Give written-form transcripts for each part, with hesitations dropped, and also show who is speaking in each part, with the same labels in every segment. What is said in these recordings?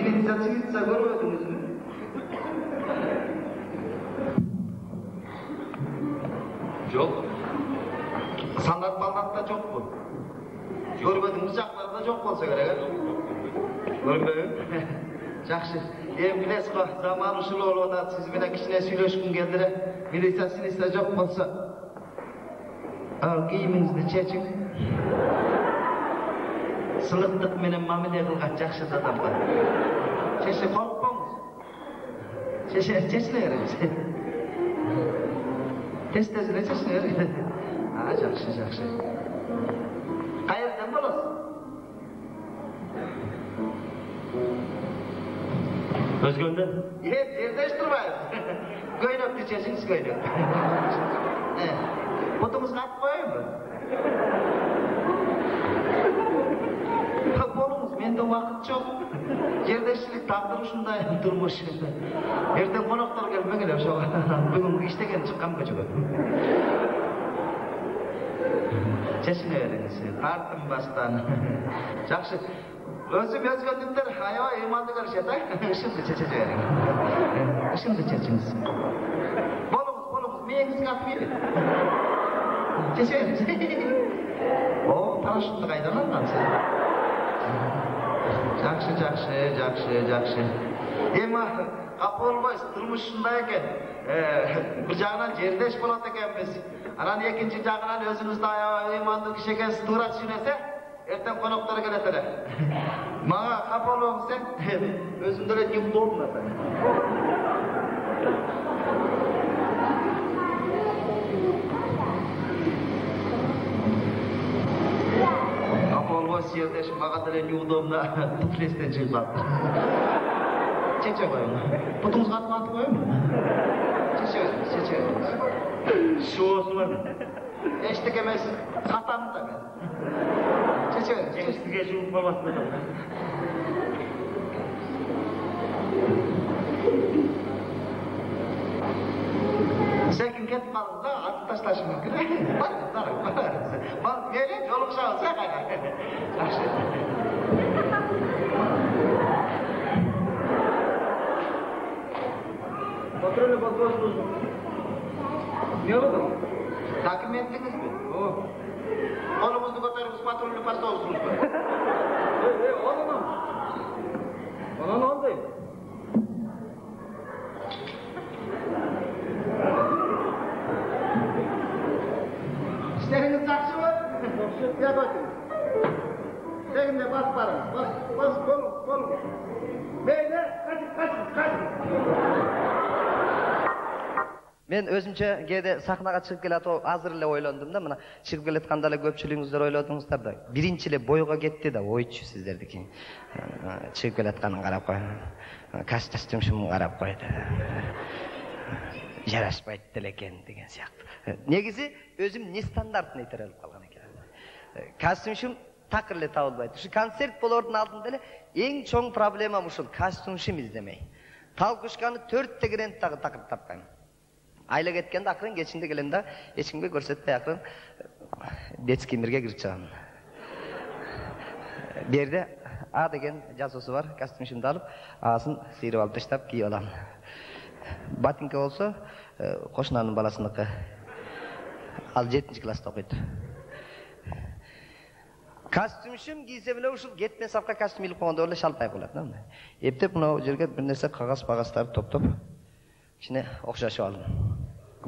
Speaker 1: Militsa görmediniz mi? Yok. Sanat da çok bu. Görmediğimiz jaklarda çok olsa gerek. Görmedin? Жақсы. Bilesiz ki zaman uşul olup da siz bilen kişine söyleşkin geldi. Militasını ise çok olsa. Al giyiminizni çeçin. Sılıqtık menen mamile kılgan жақсы adam var. Çeşe korkpаңыз. Çeşile veremiz. Tez-tezine çeşile veremiz. Жақсы. Qayerden bolasiz?
Speaker 2: Özgünde?
Speaker 1: Yerleştirmeyiz. Göynep diyeceksiniz göynep. Butumuz kat koyayım mı? Bolumuz, mende vakit çok. Yerleşçilik takdırı şunday durmuş. Erten konaklar gelmegeler şu. Bugün işteken çıkan mı acaba? Çeşine veriniz. Tartın bastan. Жақсы. Özüm özgünlükler hayva imanlı karışata. Şimdi çeçeceğim. Şimdi çeçiniz. Bolumuz. Meyeniz kapıyı. Çeçeğiniz. O paraşütlü kaydanan lan sen. Жақсы. Ema kapı olmayız. Durmuşundayken. Bir жағынан жердеш болады екенбіз. Anan ikinci жағынан özünüzde ayağı imanlı kişi ekensiz tuğra düşünese. Erten konaklara geletele. Mağa kapı olmamız sen. Özümde de gibi doldun efendim. Kapı olmaz yerdeş mağa da neudobna tuflesten çıkıp. Çeçe koyun. Butumuz katı koyun mu? Çeçe.
Speaker 2: Şu olsun var mı?
Speaker 1: Eşlik emez. Katamı da ben. Çeçe.
Speaker 2: Size şu babasını da.
Speaker 1: Sekin ketip kalın da atı taşlaşın mümkün. Bak, gelin yoluk şahısa kaynar. Жақсы.
Speaker 2: Kontrolü bakıyorsunuz. Ne oldu?
Speaker 1: Dokumentiniz mi? Kolumuzu kotarımız patronlu pasta olsunuz mu?
Speaker 2: Oğlum. Ona ne oldu?
Speaker 1: İşleriniz жақсы mı? Ya bakın. Sevimle bas paranız. Bas kolum. Böyle kaçın.
Speaker 3: Men özümçe kede sahnaga чыгып келатып азыр эле ойлондум да, мына чыгып келатканда эле көпчүлүгүңүздөр ойлодуңуздар да. Биринчи эле бойго кетти да, ойчу сиздердики. Чыгып келатканын карап кой. Костюмшун карап койду. Жарашпайт делекен деген сыяктуу. Негизи өзүм нестандартный терелип калган экен. Костюмшун такыр эле табылбайт. Ушу концерт болордун алдында эле эң чоң проблемам ушул костюмшун издемей. Талкушканы 4 тегерен такыр тапкан. Ayla ketkende akırın geçinde gelende hiç kimge görsetmey akırın detski mirge girip çıkan. Bir yerde A degen jasosu var, kostümüşümde alıp ağasını sıyırıp alıp taştap giy olan. Batinke olsa koşunanın balasındaki al 7. klasta okuydu. Kostümüşüm giyse bile uşul getme safka kostüm ilip koğunda öyle şalpay kıladı. Eptep buna jerge bir nerse kağız top. İçine okşaşı aldım.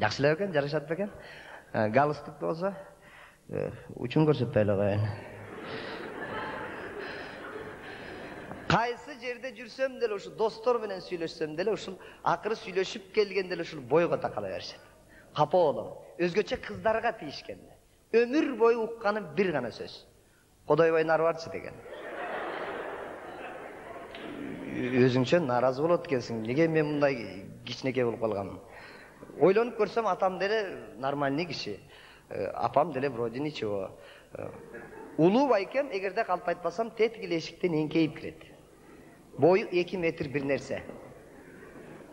Speaker 3: Yaxşılar ekan, jarashadi ekan. Galstuk da olsa uchun ko'rsatmaylar qo'ying. Qaysi жерде jursam dele o'sha do'stlar bilan сөйлөшсөм деле ушул акыры сүйлөшүп келгенде эле ушул бойго такала беришет. Капа болом. Өзгөчө кыздарга тийишкенде. Өмүр бою укканым бир гана сөз. Кодойбой нарбарчы деген. Өзүңчө наразы болот экенсиң. Неге мен мындай кичинекей болуп калганмын? Ойлонуп көрсөм атам деле нормальный киши. Апам деле вроде ничего. Улуу байкем эгерде калп айтпасам тетигил эшиктен эңкейип кирет. Бою 2 метр бир нерсе.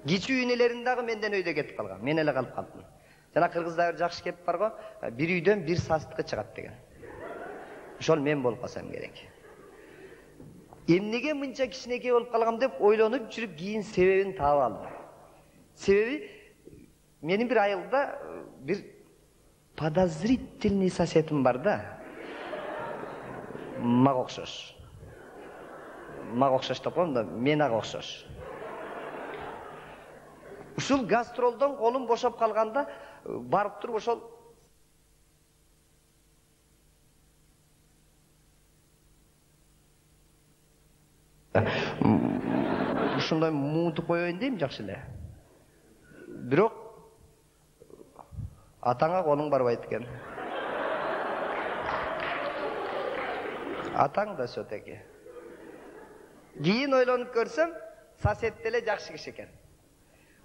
Speaker 3: Кичүү инелерин дагы менден өйдө кетип калган. Мен эле калып калдым. Жана кыргыздар жакшы кеп барго, бир үйдөн бир састыкы чыгат деген. Ошол мен болуп калсам керек. Эмнеге мынча кичинекей болуп калгам деп ойлонуп жүрүп кийин себебин таап алдым. Себеби менин бир айылда бир подозрительный соседим бар да. Мага окшош. Мага окшош деп коем да, мен ага окшош. Ушул гастролдон колум бошоп калганда барып туруп ошол ушундай муутуп коеюн дейм, жакшы эле. Бирок атаңа колуң барбайт экен. Атаң да сөтеки. Кийин ойлонуп көрсөм, сосед деле жакшы киши экен.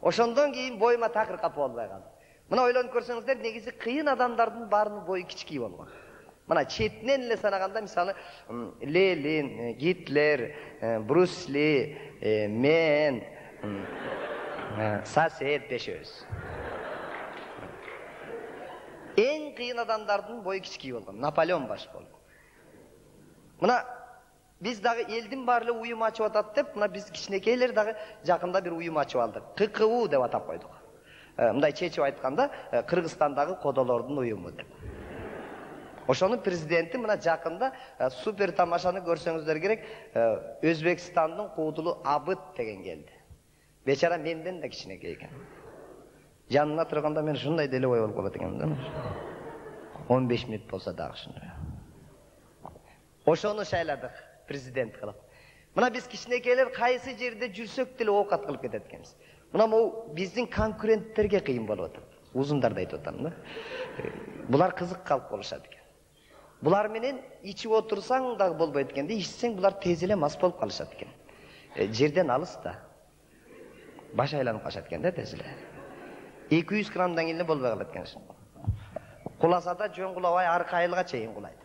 Speaker 3: Ошондон кийин боюма такыр капы болбой калды. Мына ойлонуп көрсөңүздөр, негизи кыйын адамдардын баарынын бою кичкей болгон. Мына четинен эле санаганда, мисалы, Ленин, Гитлер, Брюс Ли, мен, сосед бешөөбүз. Эң кыйын адамдардын бою кичкей болгон. Наполеон баш болду. Мына биз дагы элдин баары эле уюм ачып атат деп, мына биз кичинекейлер дагы жакында бир уюм ачып алдык. ККУ деп атап койдук. Мындай чечип айтканда, Кыргызстандагы кодолордун уюму деп. Ошонун президенти мына жакында супер тамашаны көрсөңүздөр керек, Өзбекстандын куудулу Абыт деген келди. Бечара менден да кичинекей экен. Жанына турганда мен ушундай деле ой болуп калат экенмин да. 15 мүнөт болсо дагы ушундай. Ошону шайладык президент кылып. Мына биз кичинекейлер кайсы жерде жүрсөк деле оокат кылып кетет экенбиз. Мына могу биздин конкуренттерге кыйын болуп атат. Узундарды айтып атам да. Булар кызык калып болушат экен. Булар менен ичип отурсаң дагы болбойт экен да, ичсең булар тез эле мас болуп калышат экен. Жерден алыс да. Баш айланып калышат экен да тез эле. 200 граммдан кийин болбой калат экен. Куласа да жөн кулабай аркы айылга чейин кулайт.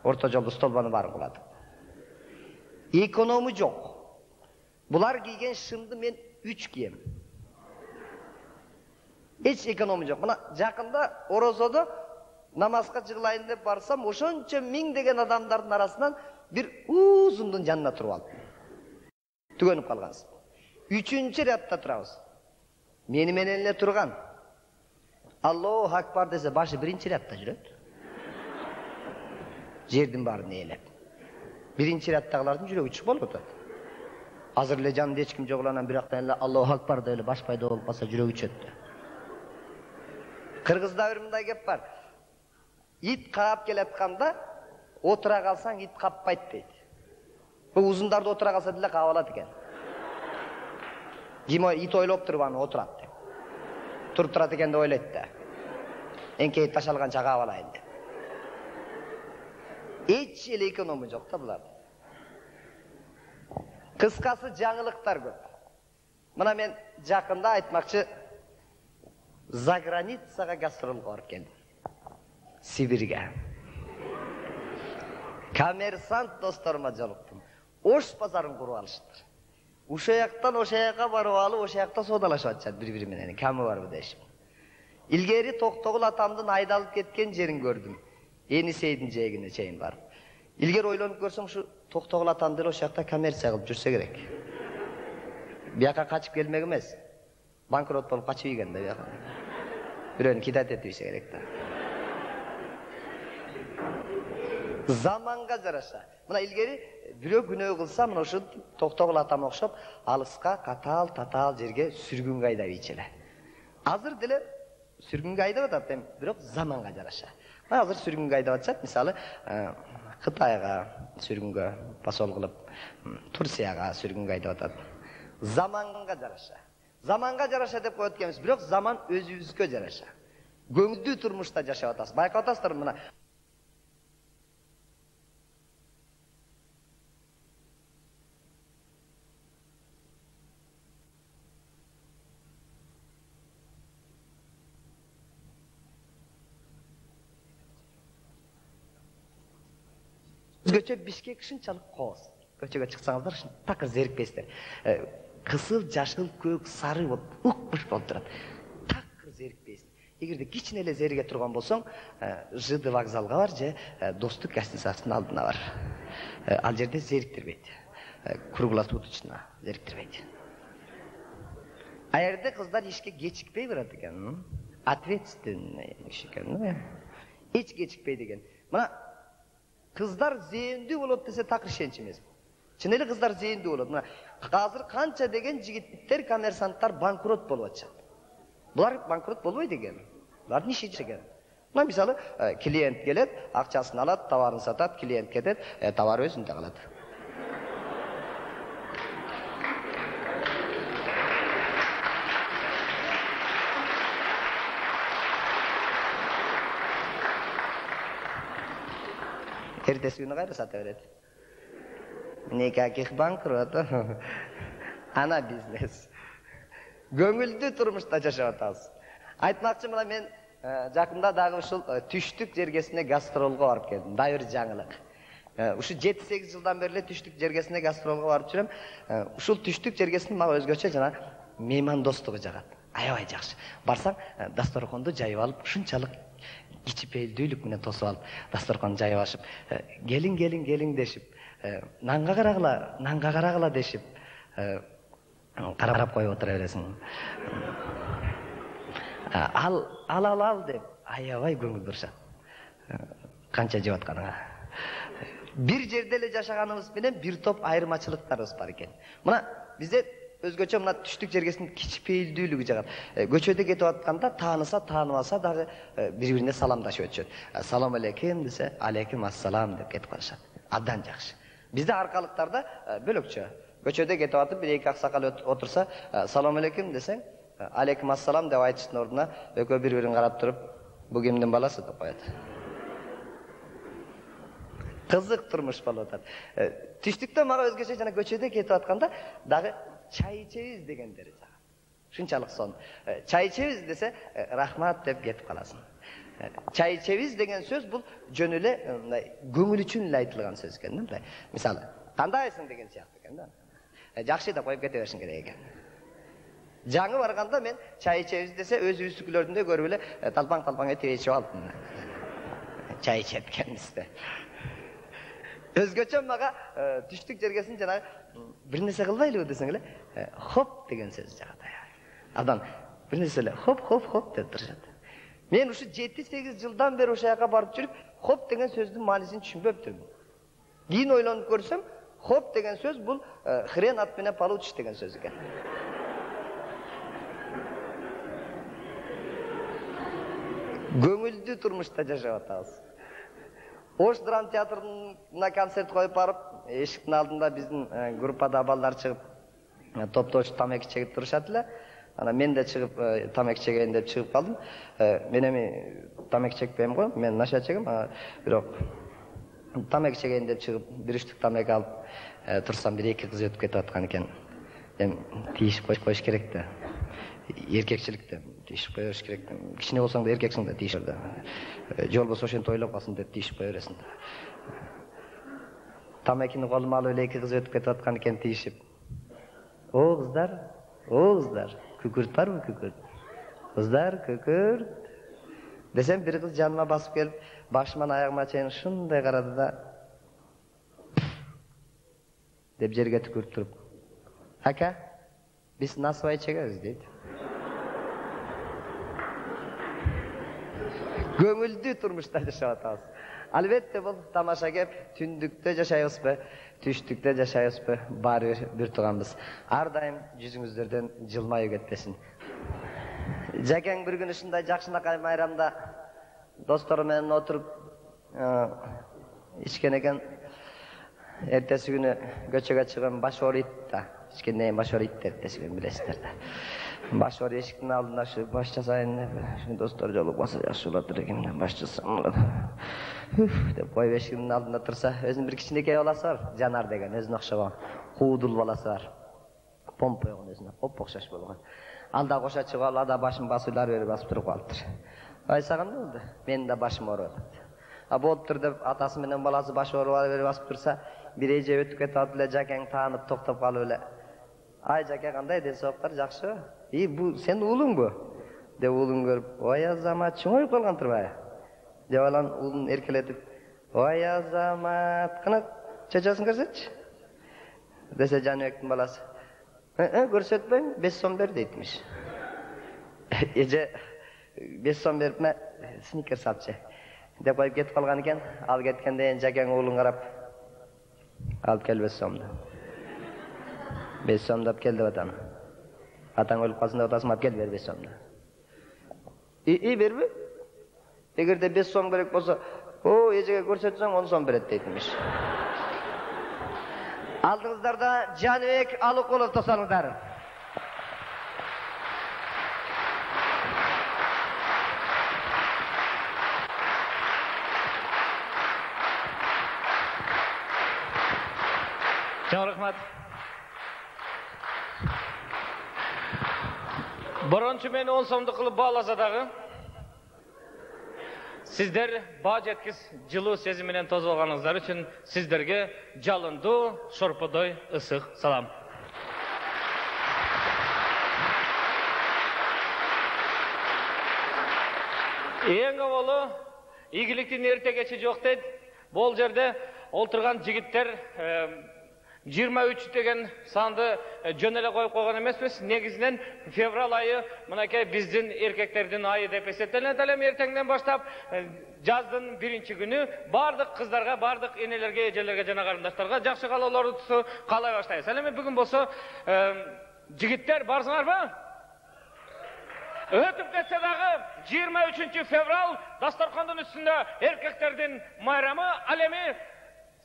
Speaker 3: Орто жолду столбаны барын кулат. Экономи жок. Булар кийген шымды мен 3 кием. Эч экономи жок. Мына жакында Орозодо намазга жыгылайын деп барсам, ошончо миңдеген адамдардын арасынан бир узундун жанына туруп алдым. Түгөнүп калганбыз. 3-чү рядда турабыз. Мени менен эле турган. Аллаху акбар десе, башы 1-чи рядда жүрөт. Жердин баарын ээлеп. 1-чи ряддагылардын жүрөгү чык болуп атат. Азыр эле жанында эч ким жок анан бирактан эле Аллаху акбар деп эле баш пайда болуп калса жүрөгү чөттү. Кыргызда бир мындай кеп бар. Ит каап келатканда отура калсаң ит каппайт дейт. Бул узундарды отура калса деле каап алат экен. Ким ит ойлоп туруп аны отурат деп. Туруп турат экен деп ойлойт да. Эңкейип ташалганча каап алайын деп. Эч эле экономи жок да булар. Кыскасы жаңылыктар көп. Мына мен жакында айтмакчы за границага гастролго барып келдим. Сибирге. Коммерсант досторума жолуктум. Ош базарын куруп алышыптыр. Ошо жактан ошо жакка барып алып, ошо жакта соодалашып атышат бири-бири менен. Ками барбы дешип. Илгери Токтогул атамдын айдалып кеткен жерин көрдүм. Энисейдин жээгине чейин барып. Илгери ойлонуп көрсөм, ушу Токтогул атам деле ошо жакта коммерция кылып жүрсө керек. Бияка качып келмек эмес. Банкрот болуп качып ийген да бияка. Бирөөнү кидат этип ийсе керек да. Заманга жараша. Мына илгери бирөө күнөө кылса, мына ошо Токтогул атам окшоп, алыска, татаал жерге сүргүнгө айдап ийчеле. Азыр деле сүргүнгө айдап атат, бирок заманга жараша. Азыр сүргүнгө айдап атышат, мисалы, Кытайга сүргүнгө посол кылып, Турцияга сүргүнгө айдап атат. Заманга жараша. Заманга жараша деп коет экенбиз, бирок заман өзүбүзгө жараша. Көңүлдүү турмушта жашап атасыз. Байкап атасыздар мына. Көчө Бишкек ушунчалык кооз. Көчөгө чыксаңыздар, такыр зерикпейсиздер. Кысыл, жашыл, көк, сары болуп, укмуш болуп турат. Такыр зерикпейсиз. Эгерде кичине эле зерге турган болсоң, ЖД вокзалга бар же Достук гостиницасынын алдына бар. Ал жерде зериктирбейт. Круглосуточно зериктирбейт. А жерде кыздар ишке кечикпей барат экен. Ответственный иш экен. Эч кечикпейт экен. Мына кыздар зээндүү болот десе такыр ишенч эмес. Чын эле кыздар зээндүү болот. Мына азыр канча деген жигиттер, коммерсанттар банкрот болуп атышат. Булар банкрот болбойт экен. Булардын иши экен. Мына мисалы клиент келет, акчасын алат, товарын сатат, клиент кетет, товар өзүндө калат. Эртеси күнү кайра сата берет. Никаких банкрот. Ана бизнес. Көңүлдүү турмушта жашап атабыз. Айтмакчы мына мен жакында дагы ушул Түштүк жергесине гастролго барып келдим. Дайыр жаңылык. Ушу 7-8 жылдан бери Түштүк жергесине гастролго барып жүрөм. Ушул Түштүк жергесинин мага өзгөчө жана меймандостугу жагат. Аябай жакшы. Барсаң, дасторконду жайып алып, ушунчалык кичипейилдүүлүк менен тосуп алып, дасторконду жайып ашып, келин дешип, нанга карагыла дешип, карап коюп отура бересиң. Ал деп аябай көңүл бурушат. Канча жеп атканыңа. Бир жерде эле жашаганыбыз менен бир топ айырмачылыктарыбыз бар экен. Мына бизде өзгөчө мына Түштүк жергесинин кичипейилдүүлүгү жагат. Көчөдө кетип атканда тааныса, тааныбаса дагы бири-бирине саламдашып өтүшөт. Салам алейкум десе, алейкум ассалам деп кетип калышат. Абдан жакшы. Бизде аркалыктарда бөлөкчө. Көчөдө кетип атып, бир-эки аксакал отурса, салам алейкум десең, алейкум ассалам деп айтыштын ордуна экөө бири-бирин карап туруп, бу кимдин баласы деп коет. Кызык турмуш болуп атат. Түштүктө мага өзгөчө жана көчөдө кетип атканда дагы чай ичебиз дегендери жагат. Шунчалык сон. Чай ичебиз десе, рахмат деп кетип каласың. Чай ичебиз деген сөз бул жөн эле мындай көңүл үчүн эле айтылган сөз экен, мындай. Мисалы, кандайсың деген сыяктуу экен да. Жакшы деп коюп кете беришиң керек экен. Жаңы барганда мен чай ичебиз десе, өзүбүздүкүлөрдүн да көрүп эле талпаң этип ичип алдым. Чай ичет экенбизде. Өзгөчө мага Түштүк жергесин жана бир нерсе кылбайлыбы десең эле, хоп деген сөз жагат. Адам бир нерсе эле хоп деп турушат. Мен ушу 7-8 жылдан бери ошол жака барып жүрүп, хоп деген сөздүн маанисин түшүнбөптүрмүн. Кийин ойлонуп көрсөм, хоп деген сөз бул хрен от меня получишь деген сөз экен. Көңүлдүү турмушта жашап атабыз. Ош драм театрына концерт коюп барып, эшиктин алдында биздин группада балдар чыгып, топтошуп тамеки чегип турушат эле. Ана мен да чыгып тамеки чегейин деп чыгып калдым. Мен эми тамеки чекпейм го, мен наша чегем, бирок тамеки чегейин деп чыгып, бир үчтүк тамеки алып турсам, бир-эки кыз өтүп кетип аткан экен. Эми тийишип коюш керек да. Эркекчиликте тийишип коюш керек. Кичине болсоң да эркексиң да тийишир да. Же болбосо ошентип ойлоп калсын деп тийишип кое бересиң да. Тамекини колума алып эле эки кыз өтүп кетип аткан экен тийишип. О кыздар, күкүрт барбы күкүрт? Кыздар, күкүрт. Десем бир кыз жаныма басып келип, башыман аягыма чейин ушундай карады да, деп жерге түкүрүп туруп, ака, биз насыбай чегебиз дейт. Көңүлдүү турмушта жашап атабыз. Албетте бул тамаша кеп, түндүктө жашайбызбы, түштүктө жашайбызбы, баары бир тууганбыз. Ар дайым жүзүңүздөрдөн жылмаюу кетпесин. Жакең бир күнү ушундай жакшынакай майрамда достору менен отуруп ичкен экен. Эртеси күнү көчөгө чыгып баш ооруйт да. Ичкенден кийин баш ооруйт деп эртеси күнү билесиздер да. Баш оор эшиктин алдында ушу баш жасайын деп достор жолукпаса жакшы болот экен деп баш жасам деп коюп эшигинин алдында турса, өзүнүн бир кичинекей баласы бар, Жанар деген, өзүнө окшогон куудул баласы бар. Помпойгон өзүнө оп-окшош болгон. Ал да кошо чыгып алып, ада башын басуулар берип басып туруп калыптыр. Айсаган болду. Менин да башым ооруп атат. Болуптур деп атасы менен баласы баш ооруп берип басып турса, бир эже өтүп кетип атып эле Жакең таанып токтоп калып эле. Ай Жаке, кандай ден соолуктар, жакшыбы? Бу сен уулуңбу? деп уулун көрүп, ой Азамат чоңоюп калган турбайбы? Деп алан уулун эркелетип, ой Азамат, кана чачасын көрсөтчү. Десе Жаныбектин баласы, көрсөтпөйм, 5 сом бер дейтимиш. Эже 5 сом берипме, сникерс алчы. Деп коюп кетип калган экен, ал кеткенден Жакең уулун карап, алып кел 5 сомду. 5 сомду алып кел деп атам. Атаң өлүп калсын деп атасың, алып кел бер 5 сомду. Берби? Эгерде 5 сом керек болсо, эжеге көрсөтсөң 10 сом берет дейтимиш. Алдыңыздарда Жаныбек Алыкулов тосаңыздар.
Speaker 4: Çok rahmat. Birinchi meni 10 so'mni qilib bağlasa dağı. Sizler bağ jetkis жылуу сезим менен тосуп алганыңыздар үчүн сиздерге жалындуу, шорподой ысык салам. Эң авалы ийгиликтин эртегечи жок дейт. Бул жерде олтурган жигиттер 23 деген санды жөн эле коюп койгон эмеспиз. Негизинен февраль айы мынакей биздин эркектердин айы деп эсептелет. Элем эртеңден баштап жаздын 1-күнү бардык кыздарга, бардык энелерге, эжелерге жана карындаштарга жакшы каалоолорду каалай баштайбыз. Элем бүгүн болсо жигиттер барсыңарбы? Өтүп кетсе дагы 23 февраль дасторкондун үстүндө эркектердин майрамы, ал эми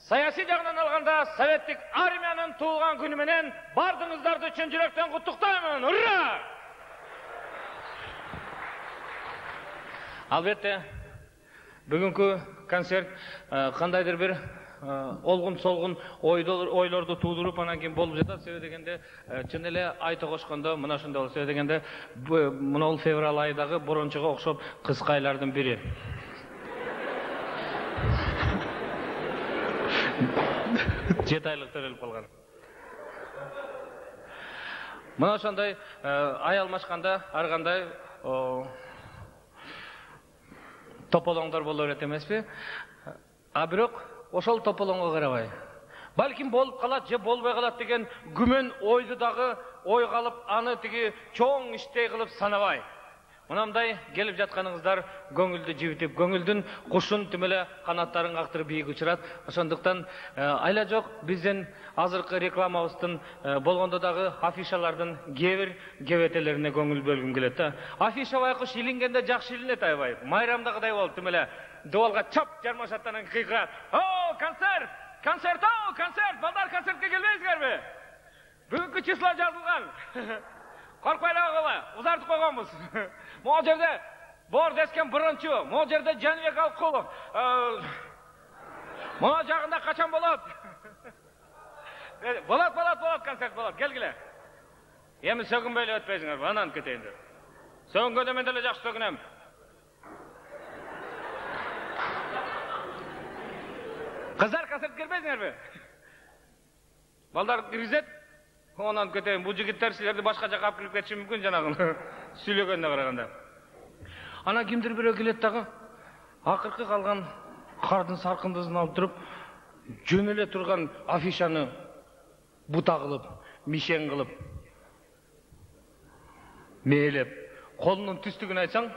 Speaker 4: саясий жагынан алганда советтик армиянын туулган күнү менен бардыгыңыздарды чын жүрөктөн куттуктаймын. Ура! Албетте, бүгүнкү концерт кандайдыр бир олгун-солгун ойлорду туудуруп анан кийин болуп жатат. Себеби дегенде чын эле айта кошкондо мына ушундай болот. Себеби дегенде мына февраль айдагы борончуга окшоп кыска айлардын бири. Жети айлык төрөлүп калган. Мына ошондой ай алмашканда ар кандай тополоңдор боло берет эмеспи? А бирок ошол тополоңго карабай, балким болуп калат же болбой калат деген күмөн ойду дагы ойго алып, аны тиги чоң иштей кылып санабай. Мынандай келип жатканыңыздар көңүлдү жибитип, көңүлдүн кушун тим эле канаттарын кактырып бийик учурат. Ошондуктан айла жок биздин азыркы рекламабыздын болгондо дагы афишалардын кээ-бир кебетелерине көңүл бөлгүм келет да. Афиша байкуш илингенде жакшы илинет аябай. Майрамдагыдай болуп тим эле дуалга чап жармашаттан кыйкырат. О, концерт! Концерт, о, концерт! Балдар концертке келбейсиңерби? Бүгүнкү число жазылган. Коркпайлар кала, узартып койгонбуз. Могу жерде бор дескен биринчи, могу жерде Жаныбек Алыкулов. Могу жагында качан болот? Болот, концерт болот. Келгиле. Эми сөгүнбөй эле өтпөйсүңөр, анан кетейин деп. Сөгүнгөндө мен деле жакшы сөгүнөм. Кыздар концерт келбейсиңерби? Балдар киргизет. Ondan kötüyüm. Bu jigitler sizlerdi başka jaka alып кирип кетиши мүмкүн жанагы сүйлөгөнүнө караганда. Ана кимдир бирөө келет дагы акыркы калган кардын саркындысын алып туруп, жөн эле турган афишаны бута кылып, мишен кылып, мээлеп, колунун түстүгүн айтсаң,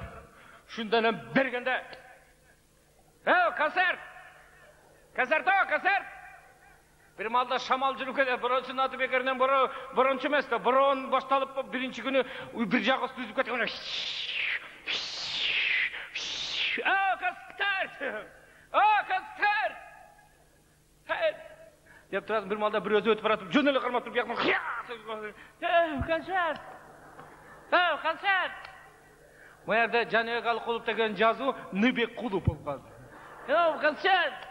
Speaker 4: шундан бергенде концерт! Концерт! Bir malda şamal жүрүп кетет, бирөөсүнүн аты бекеринен биринчи эмес да, бирөөнүн башталып биринчи күнү бир жагы түзүп кеткен. Концерт! Деп турат, бир малда бирөөсү өтүп баратып, жөн эле кармап туруп, бияктан концерт! Бу жерде Жаныбек Алыкулов деген жазуу Ныбек Кулуп болуп калды. Концерт!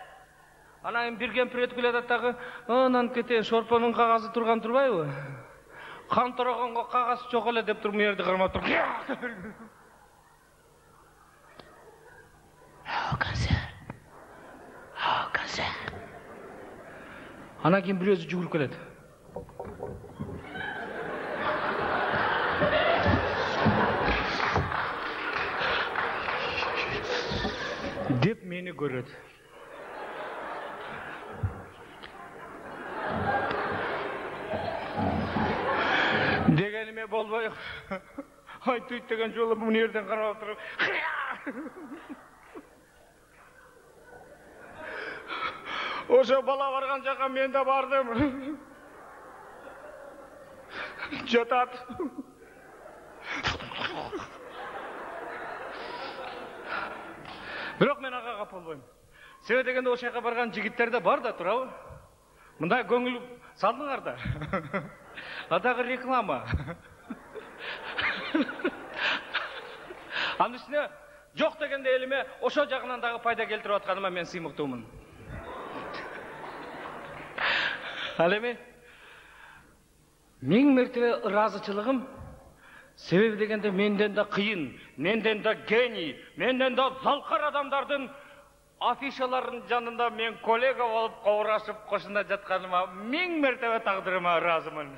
Speaker 4: Анан бир кемпир өтүп келет дагы, анан кетейин, шорпонун кагазы турбайбы? Кан торогонго кагаз жок эле деп туруп, муерди кармап туруп. Концерт. Анан кийин бирөөсү жүгүрүп келет. мени көрөт. Дегениме болбой. Айтып деген жолу мына жерден карап туруп. Ошо бала барган жака мен да бардым. Жатат. Бирок мен ага кап болбойм. Себеби дегенде ошол жака барган жигиттер да бар да турабы? Мындай көңүл салдыңар да. Адагы реклама. Анын үстүнө жок дегенде элиме ошо жагынан дагы пайда келтирип атканыма мен сыймыктуумун. Ал эми миң мертебе ыраазычылыгым себеби дегенде менден да кыйын, менден да гений, менден да залкар адамдардын афишаларынын жанында мен коллега болуп кобурашып кошуна жатканыма миң мертебе тагдырыма ыраазымын.